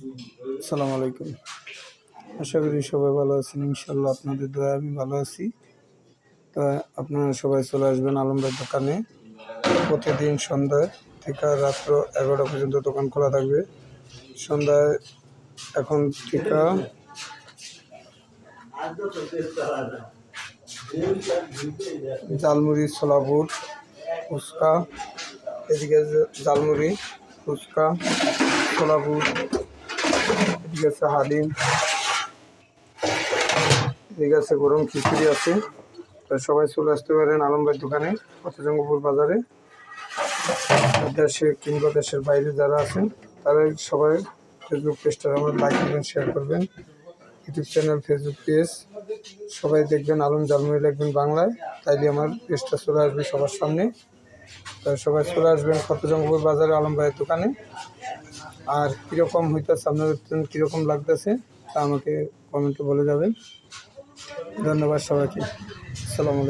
আসসালামু আলাইকুম। আশা করি সবাই ভালো আছেন। ইনশাল্লাহ আপনাদের দয়ায় আমি ভালো আছি। তা আপনারা সবাই চলে আসবেন আলম ভাইয়ের দোকানে। প্রতিদিন সন্ধ্যায় থেকে রাত্র 11টা পর্যন্ত দোকান খোলা থাকবে। সন্ধ্যায় এখন থেকে ঝালমুড়ি, ছোলাপুর, ফুচকা, এদিকে ঝালমুড়ি, ফুচকা, ছোলাপুর, এদিকে আছে হালিম, এদিকে আছে গরম খিচুড়ি আছে। তো সবাই চলে আসতে পারেন আলম ভাইয়ের দোকানে, পথজঙ্গপুর বাজারে। দেশে কিংবা দেশের বাইরে যারা আছেন তারা সবাই ফেসবুক পেজটা আমার লাইক করবেন, শেয়ার করবেন। ইউটিউব চ্যানেল, ফেসবুক পেজ সবাই দেখবেন, আলম ঝালমুড়ি লিখবেন বাংলায়, তাইলে আমার পেজটা চলে আসবে সবার সামনে। তাই সবাই চলে আসবেন পথজঙ্গপুর বাজারে আলম ভাইয়ের দোকানে। আর কীরকম হইতেছে, আপনাদের কীরকম লাগতেছে তা আমাকে কমেন্টে বলে যাবেন। ধন্যবাদ সবাইকে। আসসালামু আলাইকুম।